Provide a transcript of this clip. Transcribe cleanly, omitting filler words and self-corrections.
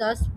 10